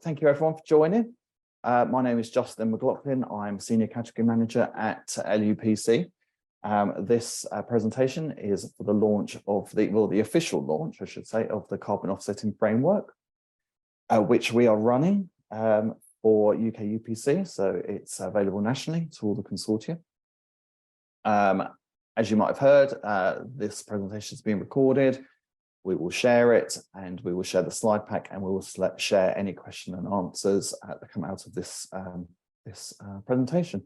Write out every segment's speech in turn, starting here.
thank you everyone for joining. My name is Justin McLaughlin. I'm Senior Category Manager at LUPC. This presentation is for the launch of the official launch, I should say, of the carbon offsetting framework, which we are running for UK UPC. So it's available nationally to all the consortia. As you might have heard, this presentation is being recorded. We will share it, and we will share the slide pack, and we will share any question and answers that come out of this presentation.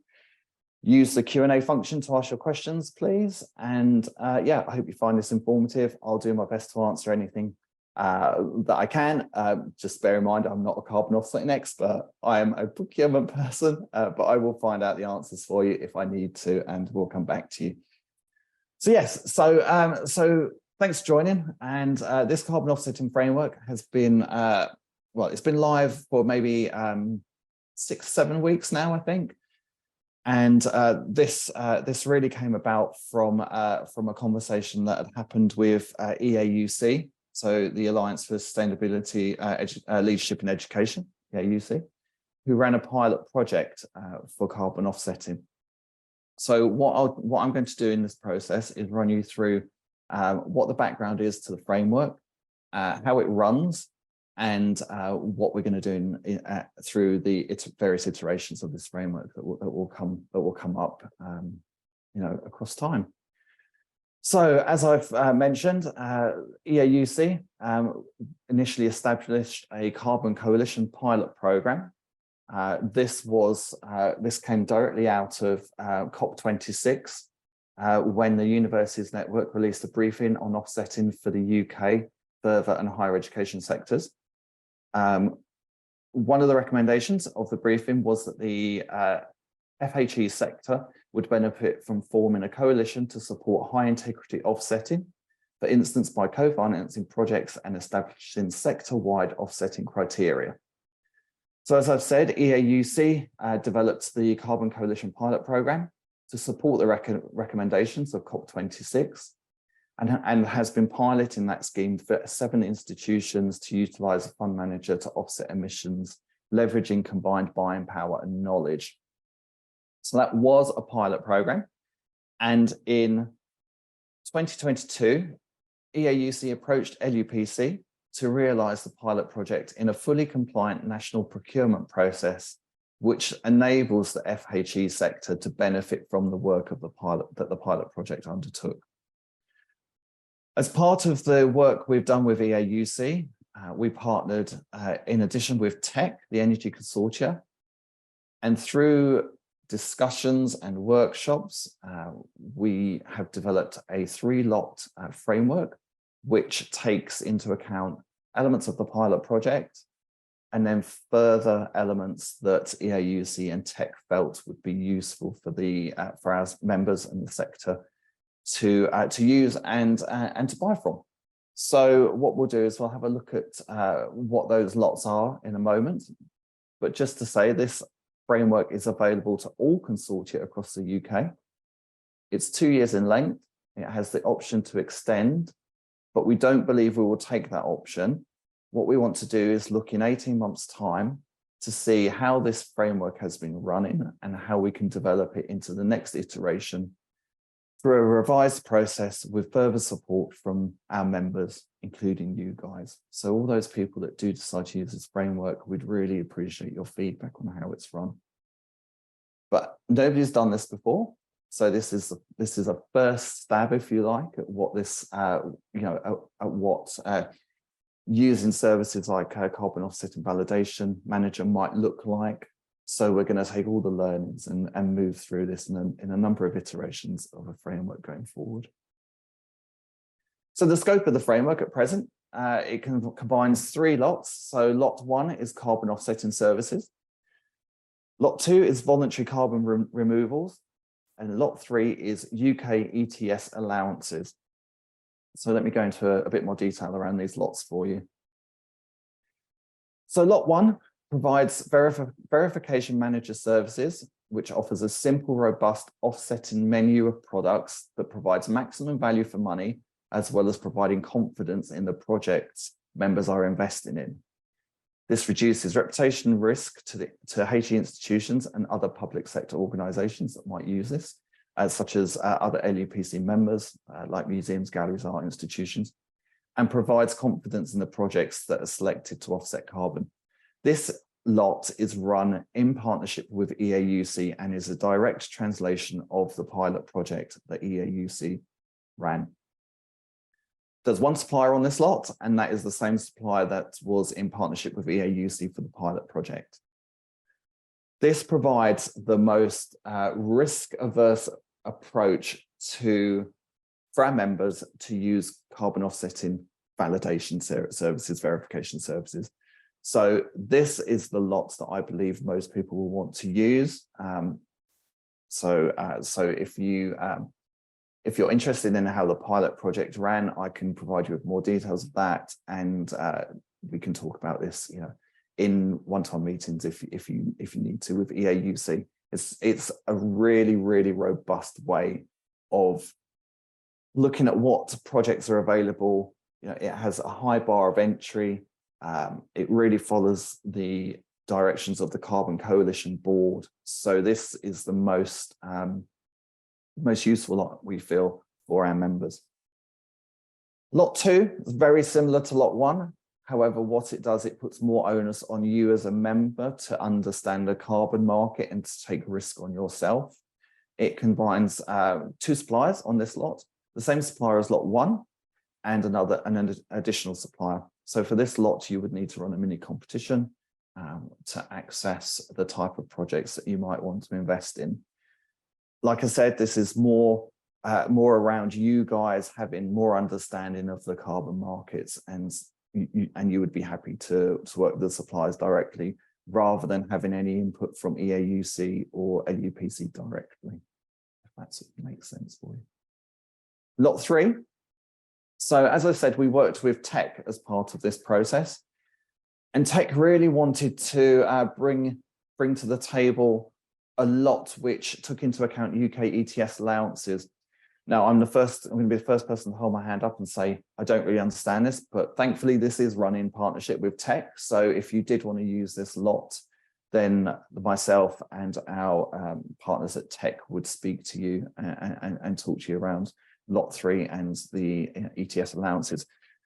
Use the Q&A function to ask your questions, please. And yeah, I hope you find this informative. I'll do my best to answer anything that I can. Just bear in mind, I'm not a carbon offsetting expert. I am a procurement person, but I will find out the answers for you if I need to, and we'll come back to you. So yes, so thanks for joining. And this carbon offsetting framework has been, well, it's been live for maybe 6-7 weeks now, I think. And this really came about from a conversation that had happened with EAUC, so the Alliance for Sustainability Leadership in Education, EAUC, who ran a pilot project for carbon offsetting. So what I'm going to do in this process is run you through what the background is to the framework, how it runs, and what we're going to do through the various iterations of this framework that will come up, you know, across time. So as I've mentioned, EAUC initially established a Carbon Coalition pilot program. This came directly out of COP26. When the Universities Network released a briefing on offsetting for the UK further and higher education sectors. One of the recommendations of the briefing was that the FHE sector would benefit from forming a coalition to support high integrity offsetting, for instance, by co-financing projects and establishing sector-wide offsetting criteria. So as I've said, EAUC developed the Carbon Coalition pilot program to support the recommendations of COP26, and has been piloting that scheme for 7 institutions to utilise a fund manager to offset emissions, leveraging combined buying power and knowledge. So that was a pilot program. And in 2022, EAUC approached LUPC to realise the pilot project in a fully compliant national procurement process, which enables the FHE sector to benefit from the work of the pilot project undertook. As part of the work we've done with EAUC, we partnered in addition with TEC, the Energy Consortia, and through discussions and workshops, we have developed a 3-lot framework, which takes into account elements of the pilot project, and then further elements that EAUC and TEC felt would be useful for our members and the sector to use and to buy from. So what we'll do is we'll have a look at what those lots are in a moment. But just to say, this framework is available to all consortia across the UK. It's 2 years in length. It has the option to extend, but we don't believe we will take that option. What we want to do is look in 18 months' time to see how this framework has been running and how we can develop it into the next iteration through a revised process with further support from our members, including you guys. So all those people that do decide to use this framework, we'd really appreciate your feedback on how it's run. But nobody's done this before. So this is a first stab, if you like, at what this, you know, at what using services like Carbon Offsetting Validation Manager might look like. So we're going to take all the learnings and move through this in a number of iterations of a framework going forward. So the scope of the framework at present, it combines 3 lots. So lot 1 is carbon offsetting services. Lot 2 is voluntary carbon removals. And lot 3 is UK ETS allowances. So let me go into a bit more detail around these lots for you. So lot 1 provides verification manager services, which offers a simple, robust offsetting menu of products that provides maximum value for money, as well as providing confidence in the projects members are investing in. This reduces reputation risk to HE institutions and other public sector organisations that might use this, such as other LUPC members, like museums, galleries, art institutions, and provides confidence in the projects that are selected to offset carbon. This lot is run in partnership with EAUC and is a direct translation of the pilot project that EAUC ran. There's one supplier on this lot, and that is the same supplier that was in partnership with EAUC for the pilot project. This provides the most risk-averse approach for our members to use carbon offsetting validation services, verification services. So this is the lots that I believe most people will want to use. So if you're interested in how the pilot project ran, I can provide you with more details of that, and we can talk about this, in one-time meetings if you need to with EAUC. It's a really, really robust way of looking at what projects are available. It has a high bar of entry. It really follows the directions of the Carbon Coalition Board. So this is the most useful lot, we feel, for our members. Lot 2 is very similar to lot 1. However, what it does, it puts more onus on you as a member to understand the carbon market and to take risk on yourself. It combines 2 suppliers on this lot, the same supplier as lot 1 and an additional supplier. So for this lot, you would need to run a mini competition to access the type of projects that you might want to invest in. Like I said, this is more around you guys having more understanding of the carbon markets, and you would be happy to work with the suppliers directly rather than having any input from EAUC or LUPC directly, if that makes sense for you. Lot 3. So as I said, we worked with TEC as part of this process, and TEC really wanted to bring to the table a lot which took into account UK ETS allowances. Now, I'm going to be the first person to hold my hand up and say, I don't really understand this, but thankfully this is run in partnership with TEC. So if you did want to use this lot, then myself and our partners at TEC would speak to you and talk to you around lot 3 and the ETS allowances.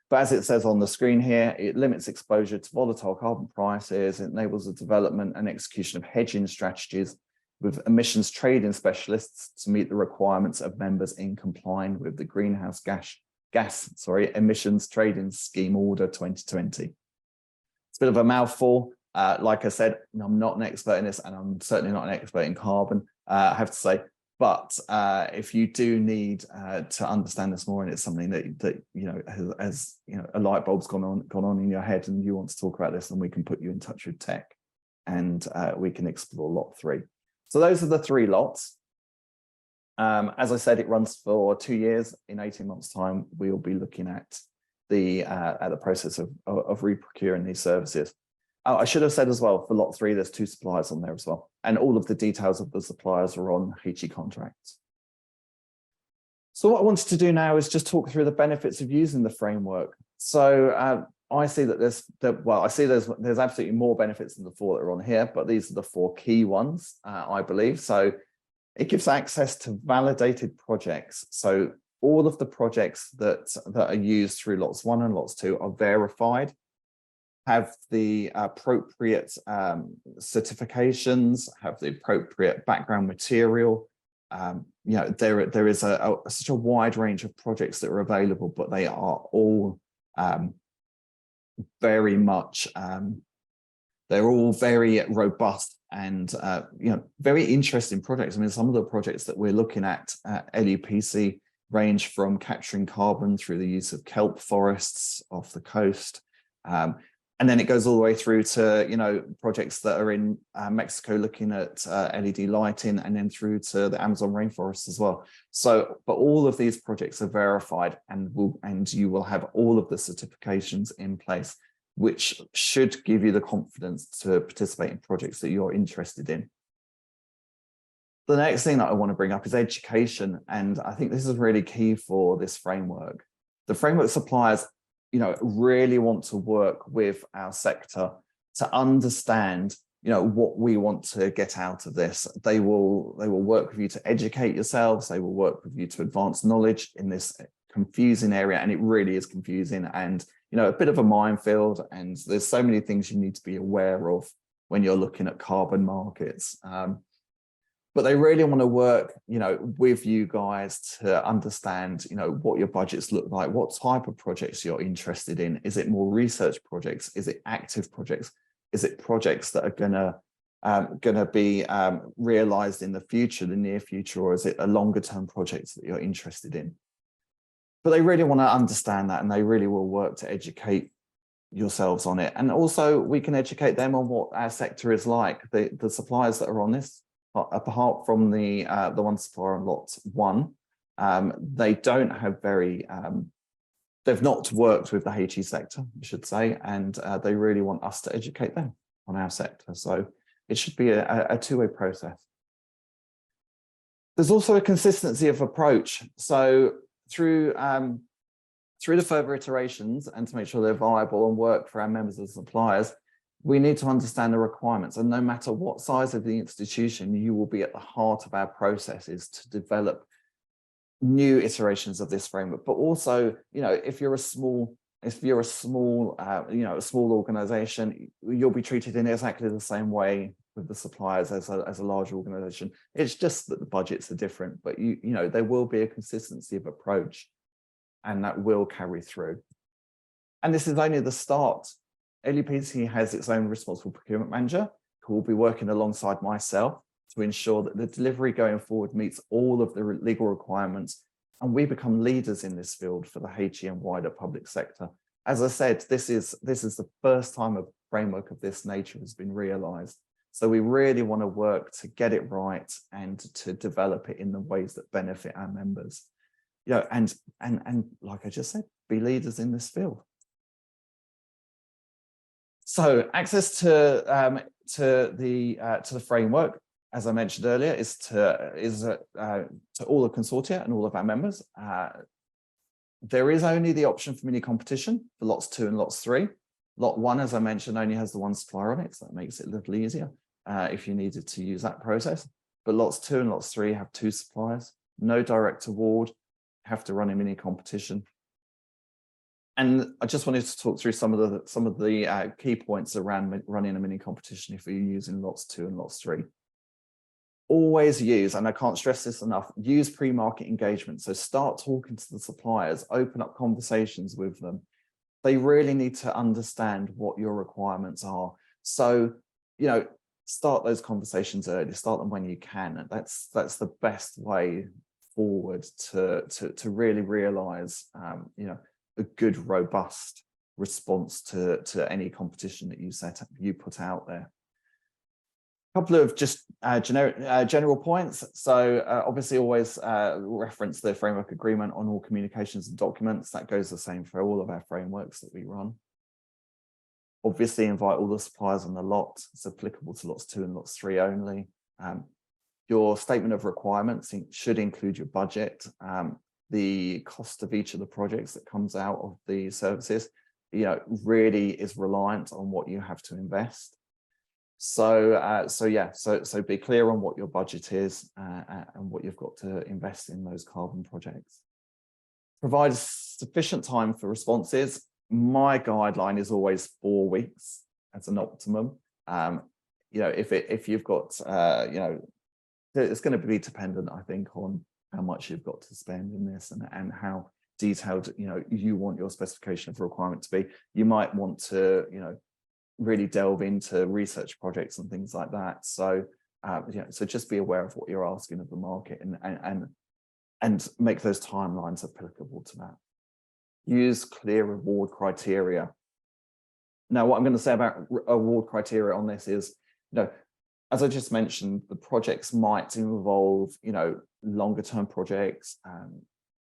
But as it says on the screen here, it limits exposure to volatile carbon prices, it enables the development and execution of hedging strategies with emissions trading specialists to meet the requirements of members in complying with the Greenhouse Gas Emissions Trading Scheme Order 2020. It's a bit of a mouthful. Like I said, I'm not an expert in this, and I'm certainly not an expert in carbon, I have to say. But if you do need to understand this more, and it's something that has a light bulb's gone on in your head, and you want to talk about this, then we can put you in touch with TEC, and we can explore lot 3. So those are the 3 lots. As I said, it runs for 2 years. In 18 months' time, we'll be looking at the process of reprocuring these services. Oh, I should have said as well, for lot 3, there's 2 suppliers on there as well, and all of the details of the suppliers are on HE contracts. So what I wanted to do now is just talk through the benefits of using the framework. So I see that there's absolutely more benefits than the 4 that are on here, but these are the 4 key ones, I believe. So it gives access to validated projects. So all of the projects that are used through lots 1 and lots 2 are verified, have the appropriate certifications, have the appropriate background material. There is such a wide range of projects that are available, but they are all very much, they're all very robust and very interesting projects. I mean, some of the projects that we're looking at LUPC range from capturing carbon through the use of kelp forests off the coast. And then it goes all the way through to, projects that are in Mexico looking at LED lighting, and then through to the Amazon rainforest as well. So, but all of these projects are verified, and you will have all of the certifications in place, which should give you the confidence to participate in projects that you're interested in. The next thing that I want to bring up is education. And I think this is really key for this framework. The framework suppliers really want to work with our sector to understand, what we want to get out of this. They will work with you to educate yourselves. They will work with you to advance knowledge in this confusing area. And it really is confusing and, a bit of a minefield. And there's so many things you need to be aware of when you're looking at carbon markets. But they really want to work, with you guys to understand, what your budgets look like, what type of projects you're interested in. Is it more research projects? Is it active projects? Is it projects that are gonna be realized in the future, the near future, or is it a longer term project that you're interested in? But they really want to understand that, and they really will work to educate yourselves on it. And also we can educate them on what our sector is like. The suppliers that are on this, apart from the one supplier on lot 1, they don't have they've not worked with the HE sector, I should say, and they really want us to educate them on our sector. So it should be a two-way process. There's also a consistency of approach. So through the further iterations, and to make sure they're viable and work for our members and suppliers, we need to understand the requirements. And no matter what size of the institution, you will be at the heart of our processes to develop new iterations of this framework. But also, if you're a small organization, you'll be treated in exactly the same way with the suppliers as a large organization. It's just that the budgets are different, but there will be a consistency of approach, and that will carry through. And this is only the start. LUPC has its own responsible procurement manager who will be working alongside myself to ensure that the delivery going forward meets all of the legal requirements, and we become leaders in this field for the HE and wider public sector. As I said, this is the first time a framework of this nature has been realised. So we really want to work to get it right and to develop it in the ways that benefit our members. And like I just said, be leaders in this field. So access to the framework, as I mentioned earlier, is to all the consortia and all of our members. There is only the option for mini competition for lots 2 and lots 3. Lot 1, as I mentioned, only has the one supplier on it, so that makes it a little easier if you needed to use that process. But lots 2 and lots 3 have 2 suppliers, no direct award, have to run a mini competition. And I just wanted to talk through some of the key points around running a mini competition if you're using lots 2 and lots 3. Always use, and I can't stress this enough, use pre-market engagement. So start talking to the suppliers, open up conversations with them. They really need to understand what your requirements are. So, start those conversations early, start them when you can. That's the best way forward to really realize, a good, robust response to any competition that you put out there. A couple of just general points. So obviously always reference the framework agreement on all communications and documents. That goes the same for all of our frameworks that we run. Obviously invite all the suppliers on the lot. It's applicable to lots 2 and lots 3 only. Your statement of requirements should include your budget, the cost of each of the projects that comes out of the services, really is reliant on what you have to invest. So be clear on what your budget is and what you've got to invest in those carbon projects. Provide sufficient time for responses. My guideline is always 4 weeks as an optimum. If you've got, it's going to be dependent, I think, on how much you've got to spend in this and how detailed, you want your specification of requirement to be. You might want to, really delve into research projects and things like that. So, so just be aware of what you're asking of the market and make those timelines applicable to that. Use clear reward criteria. Now, what I'm going to say about award criteria on this is, as I just mentioned, the projects might involve, longer term projects,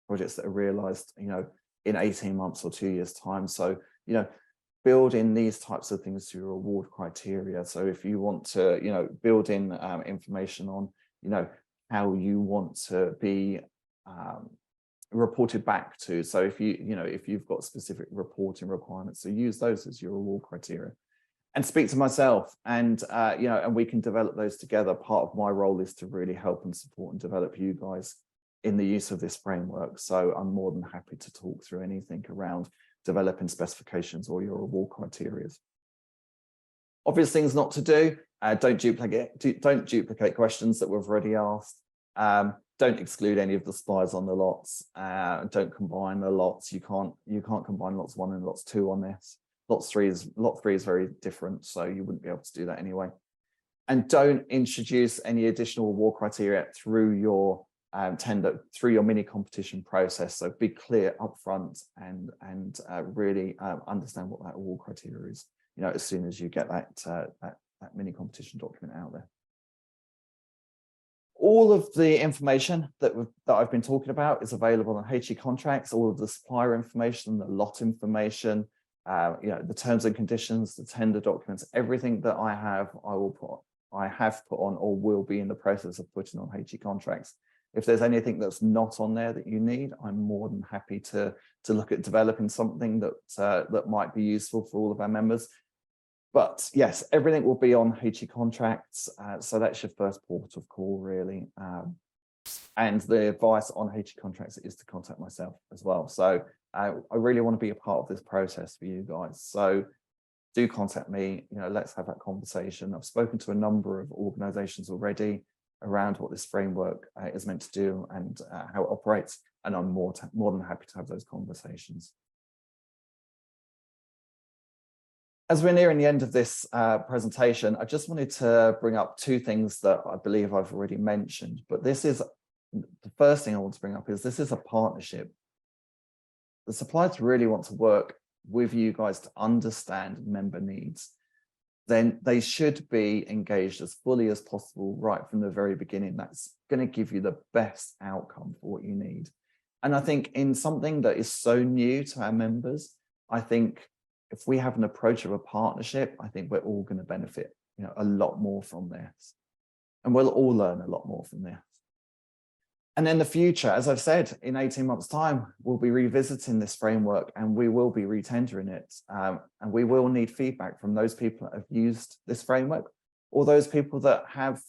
projects that are realized, in 18 months or 2 years time. So, build in these types of things to your award criteria. So if you want to, build in information on, how you want to be reported back to. So if you've got specific reporting requirements, so use those as your award criteria. and speak to myself, and you know, and we can develop those together. Part of my role is to really help and support and develop you guys in the use of this framework. So I'm more than happy to talk through anything around developing specifications or your award criteria. Obvious things not to do: don't duplicate questions that we've already asked. Don't exclude any of the suppliers on the lots. Don't combine the lots. You can't combine lots 1 and lots 2 on this. Lot 3 is very different, so you wouldn't be able to do that anyway. And don't introduce any additional award criteria through your tender, through your mini competition process. So be clear upfront and really understand what that award criteria is, you know, as soon as you get that mini competition document out there. All of the information that I've been talking about is available on HE contracts. All of the supplier information, the lot information, you know, the terms and conditions, the tender documents, everything that I have put on or will be in the process of putting on HE contracts. If there's anything that's not on there that you need, I'm more than happy to look at developing something that might be useful for all of our members. But yes, everything will be on HE contracts. So that's your first port of call, really. And the advice on HE contracts is to contact myself as well. So I really want to be a part of this process for you guys. So do contact me, you know, let's have that conversation. I've spoken to a number of organizations already around what this framework is meant to do and how it operates. And I'm more than happy to have those conversations. As we're nearing the end of this presentation, I just wanted to bring up 2 things that I believe I've already mentioned, but this is the first thing I want to bring up is this is a partnership. The suppliers really want to work with you guys to understand member needs. Then they should be engaged as fully as possible right from the very beginning. That's going to give you the best outcome for what you need. And I think in something that is so new to our members, I think if we have an approach of a partnership, I think we're all going to benefit, you know, a lot more from this. And we'll all learn a lot more from this. And in the future, as I've said, in 18 months' time, we'll be revisiting this framework and we will be retendering it. And we will need feedback from those people that have used this framework or those people that have,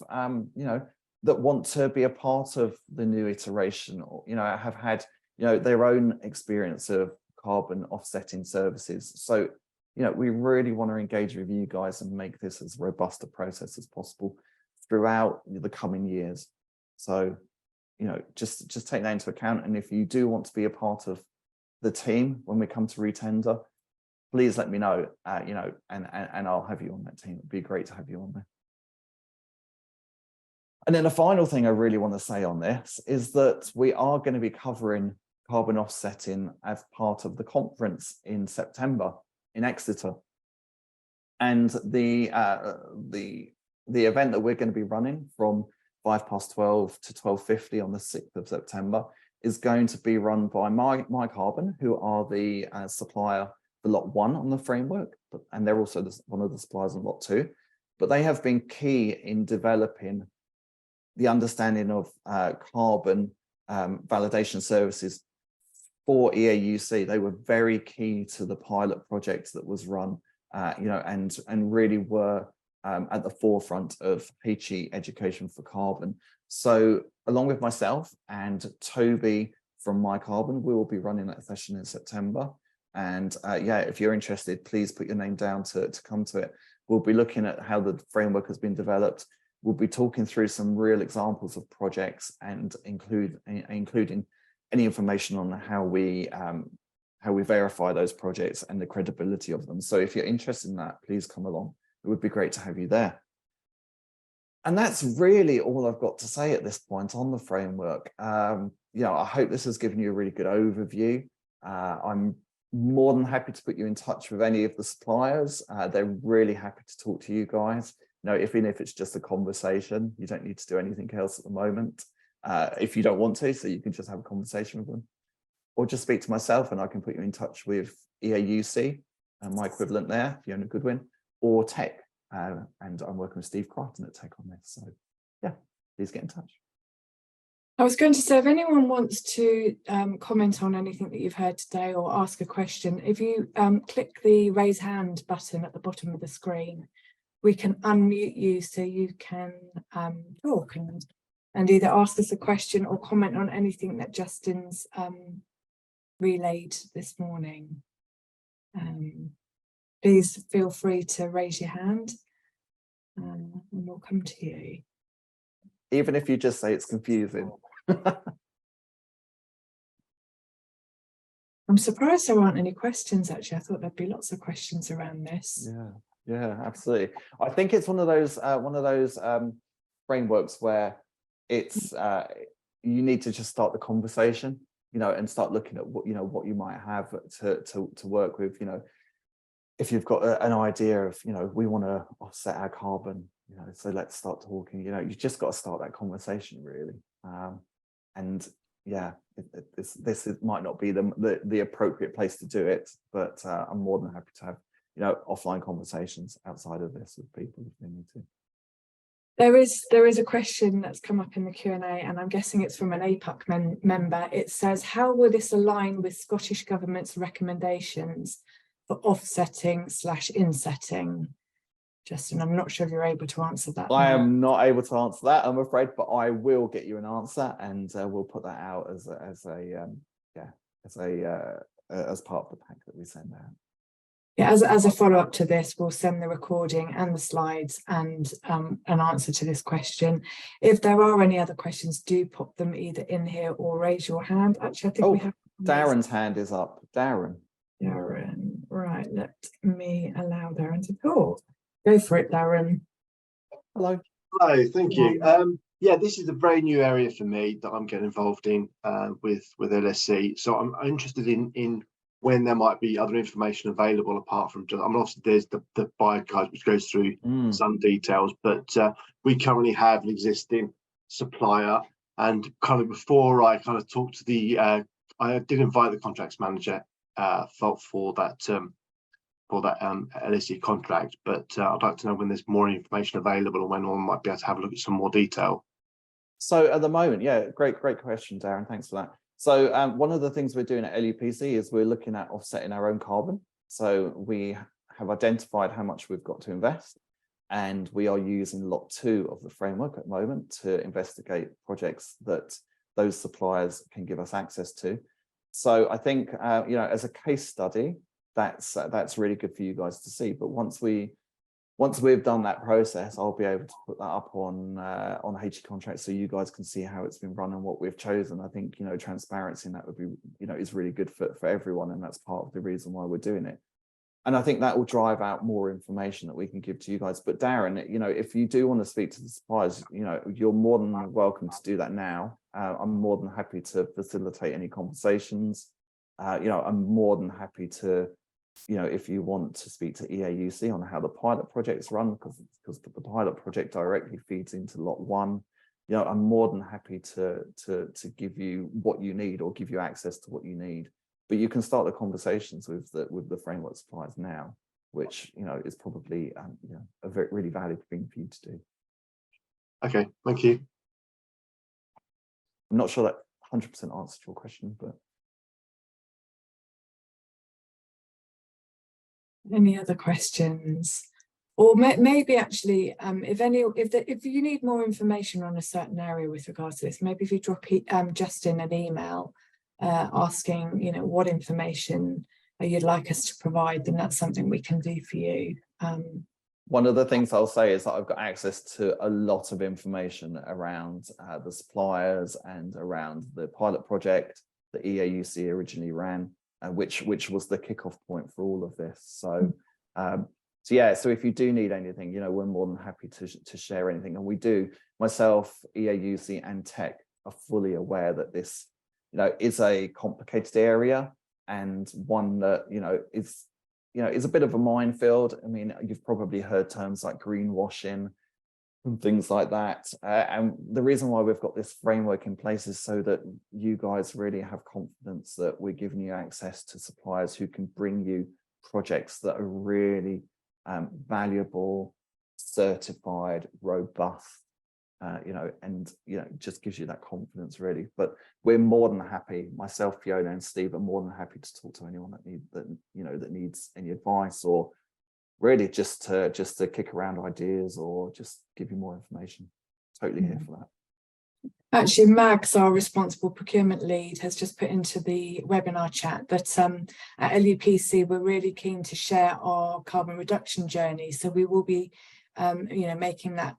you know, that want to be a part of the new iteration or, you know, have had, you know, their own experience of carbon offsetting services. So, you know, we really want to engage with you guys and make this as robust a process as possible throughout the coming years. So, you know, just take that into account. And if you do want to be a part of the team when we come to retender, please let me know, you know, and I'll have you on that team. It'd be great to have you on there. And then the final thing I really want to say on this is that we are going to be covering carbon offsetting as part of the conference in September in Exeter. And the event that we're going to be running from 12:05 to 12:50 on the 6th of September is going to be run by MyCarbon, who are the supplier for lot 1 on the framework, and they're also one of the suppliers on lot 2. But they have been key in developing the understanding of carbon validation services for EAUC. They were very key to the pilot project that was run, you know, and really were at the forefront of HE education for carbon. So along with myself and Toby from MyCarbon, we will be running that session in September. And yeah, if you're interested, please put your name down to come to it. We'll be looking at how the framework has been developed. We'll be talking through some real examples of projects and including any information on how we verify those projects and the credibility of them. So if you're interested in that, please come along. It would be great to have you there. And that's really all I've got to say at this point on the framework. You know, I hope this has given you a really good overview. I'm more than happy to put you in touch with any of the suppliers. They're really happy to talk to you guys. You know, even if it's just a conversation, you don't need to do anything else at the moment. If you don't want to, so you can just have a conversation with them. Or just speak to myself and I can put you in touch with EAUC, my equivalent there, Fiona Goodwin, or Tech. And I'm working with Steve Crichton at Tech on this. So yeah, please get in touch. I was going to say, if anyone wants to comment on anything that you've heard today or ask a question, if you click the raise hand button at the bottom of the screen, we can unmute you so you can talk and either ask us a question or comment on anything that Justin's relayed this morning. Please feel free to raise your hand and we'll come to you. Even if you just say it's confusing. I'm surprised there aren't any questions, actually. I thought there'd be lots of questions around this. Yeah, absolutely. I think it's one of those frameworks where it's you need to just start the conversation, and start looking at what what you might have to work with. If you've got an idea of we want to offset our carbon, so let's start talking. You just got to start that conversation, really. And yeah, this might not be the appropriate place to do it, but I'm more than happy to have offline conversations outside of this with people if they need to. There is a question that's come up in the Q&A, and I'm guessing it's from an APUC member. It says, how will this align with Scottish Government's recommendations for offsetting / insetting? Justin, I'm not sure if you're able to answer that. I am not able to answer that, I'm afraid, but I will get you an answer, and we'll put that out as part of the pack that we send out. Yeah, as a follow-up to this, we'll send the recording and the slides and an answer to this question. If there are any other questions, do pop them either in here or raise your hand. Actually, I think we have Darren's hand is up. Darren, right, let me allow Darren to talk. Go for it, Darren. Hello, thank you. Yeah, this is a very new area for me that I'm getting involved in with LSC. So I'm interested in when there might be other information available apart from just, obviously there's the bio guide which goes through some details, but we currently have an existing supplier, and kind of before I kind of talked to the I did invite the contracts manager for that LSC contract, but I'd like to know when there's more information available and when one might be able to have a look at some more detail. So at the moment, yeah, great question, Darren. Thanks for that. So one of the things we're doing at LUPC is we're looking at offsetting our own carbon. So we have identified how much we've got to invest, and we are using lot 2 of the framework at the moment to investigate projects that those suppliers can give us access to. So I think as a case study, that's really good for you guys to see. But once we've done that process, I'll be able to put that up on HE contracts so you guys can see how it's been run and what we've chosen. I think transparency in that would be is really good for everyone, and that's part of the reason why we're doing it. And I think that will drive out more information that we can give to you guys. But Darren, if you do want to speak to the suppliers, you're more than welcome to do that now. I'm more than happy to facilitate any conversations. I'm more than happy to, if you want to speak to EAUC on how the pilot projects run, because the pilot project directly feeds into lot 1. I'm more than happy to give you what you need or give you access to what you need. But you can start the conversations with the framework suppliers now, which is probably a really valuable thing for you to do. Okay, thank you. I'm not sure that 100% answered your question, but any other questions? Or maybe actually, if you need more information on a certain area with regards to this, maybe if you drop Justin an email asking, what information you'd like us to provide, then that's something we can do for you. One of the things I'll say is that I've got access to a lot of information around the suppliers and around the pilot project that EAUC originally ran, which was the kickoff point for all of this. So, so if you do need anything, we're more than happy to share anything. And we do, myself, EAUC and tech are fully aware that this, is a complicated area, and one that, is a bit of a minefield. I mean, you've probably heard terms like greenwashing and things like that. And the reason why we've got this framework in place is so that you guys really have confidence that we're giving you access to suppliers who can bring you projects that are really valuable, certified, robust, and just gives you that confidence really. But we're more than happy, myself, Fiona and Steve are more than happy to talk to anyone that needs any advice, or really just to kick around ideas or just give you more information. Totally here for that. Actually, Mags, our responsible procurement lead, has just put into the webinar chat that at LUPC, we're really keen to share our carbon reduction journey. So we will be, making that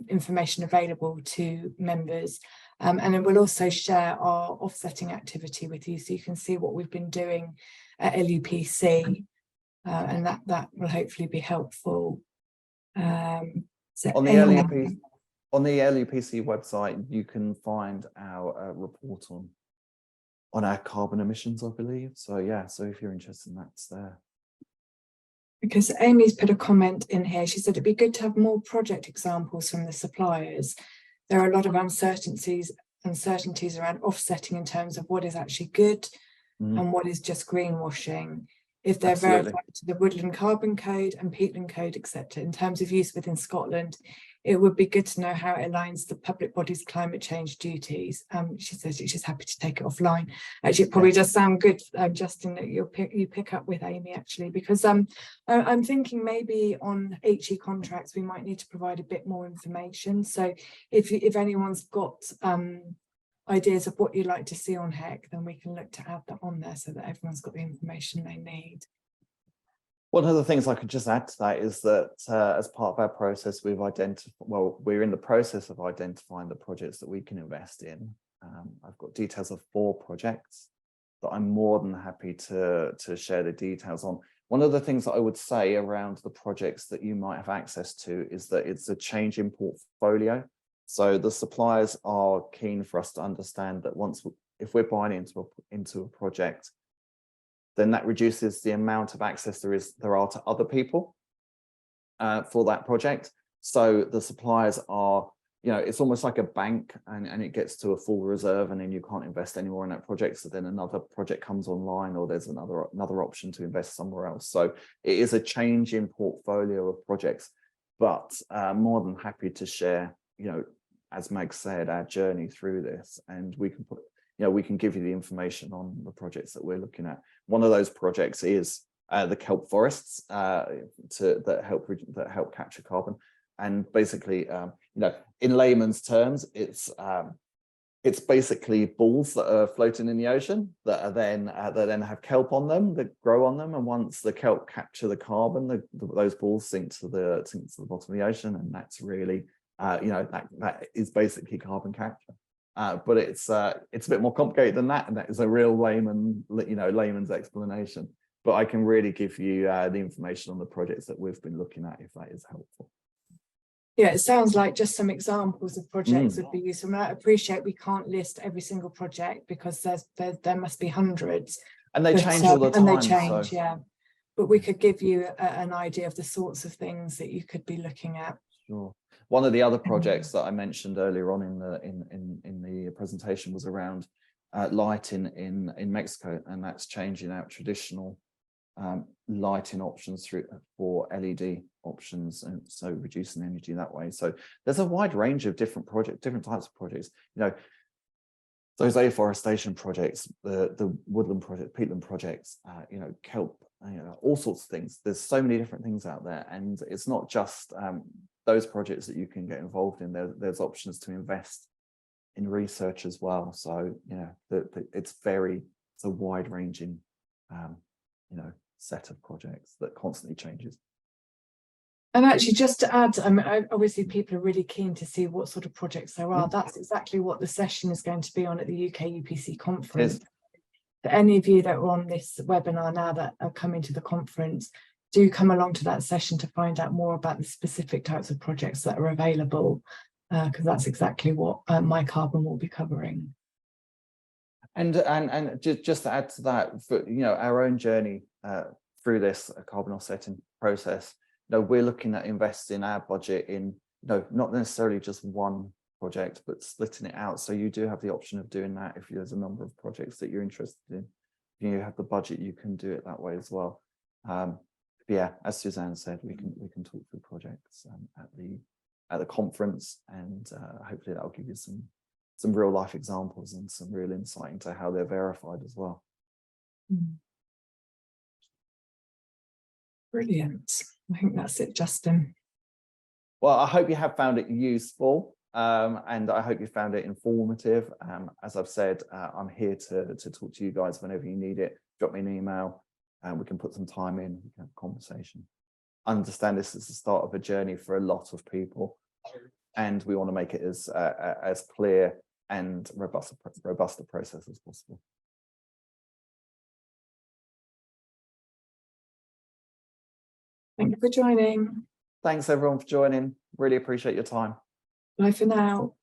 information available to members. And then we'll also share our offsetting activity with you, so you can see what we've been doing at LUPC, and that will hopefully be helpful. On the LUPC website, you can find our report on our carbon emissions, I believe. So yeah, so if you're interested, that's there. Because Amy's put a comment in here. She said it'd be good to have more project examples from the suppliers. There are a lot of uncertainties around offsetting in terms of what is actually good and what is just greenwashing. If they're verified to the Woodland Carbon Code and Peatland Code, etc., in terms of use within Scotland, it would be good to know how it aligns the public body's climate change duties. She says she's happy to take it offline. Actually, it probably does sound good, Justin, that you pick up with Amy, actually, because I'm thinking maybe on HE contracts, we might need to provide a bit more information. So if anyone's got ideas of what you'd like to see on HEC, then we can look to add that on there so that everyone's got the information they need. One of the things I could just add to that is that as part of our process, we're in the process of identifying the projects that we can invest in. I've got details of 4 projects that I'm more than happy to share the details on. One of the things that I would say around the projects that you might have access to is that it's a change in portfolio. So the suppliers are keen for us to understand that if we're buying into a project, then that reduces the amount of access there are to other people for that project. So the suppliers are, it's almost like a bank, and it gets to a full reserve, and then you can't invest anymore in that project. So then another project comes online, or there's another option to invest somewhere else. So it is a change in portfolio of projects, but more than happy to share, as Meg said, our journey through this, and we can give you the information on the projects that we're looking at. One of those projects is the kelp forests that help capture carbon. And basically, in layman's terms, it's basically balls that are floating in the ocean that then have kelp on them, that grow on them, and once the kelp capture the carbon, those balls sink to the bottom of the ocean, and that's really that is basically carbon capture. But it's a bit more complicated than that, and that is a real layman's explanation. But I can really give you the information on the projects that we've been looking at, if that is helpful. Yeah, it sounds like just some examples of projects would be useful. And I appreciate we can't list every single project because there must be hundreds. And they change all the time. And they change, yeah. But we could give you an idea of the sorts of things that you could be looking at. Sure. One of the other projects that I mentioned earlier on in the presentation was around lighting in Mexico, and that's changing out traditional lighting options for LED options, and so reducing energy that way. So there's a wide range of different types of projects. Those afforestation projects, the woodland project, peatland projects, kelp, all sorts of things. There's so many different things out there, and it's not just those projects that you can get involved in. There's options to invest in research as well. So it's a wide ranging set of projects that constantly changes. And actually, just to add, obviously people are really keen to see what sort of projects there are. That's exactly what the session is going to be on at the UK UPC conference. For any of you that are on this webinar now that are coming to the conference, do come along to that session to find out more about the specific types of projects that are available, because that's exactly what My Carbon will be covering. And just to add to that, for our own journey through this carbon offsetting process, we're looking at investing our budget in not necessarily just one project, but splitting it out. So you do have the option of doing that if there's a number of projects that you're interested in. You have the budget, you can do it that way as well. Yeah, as Suzanne said, we can talk through projects at the at the conference, and hopefully that'll give you some real life examples and some real insight into how they're verified as well. Brilliant. I think that's it, Justin. Well, I hope you have found it useful, and I hope you found it informative. As I've said, I'm here to talk to you guys whenever you need it. Drop me an email and we can put some time in, we can have a conversation. Understand this is the start of a journey for a lot of people, and we want to make it as clear and robust a process as possible. Thank you for joining. Thanks everyone for joining. Really appreciate your time. Bye for now.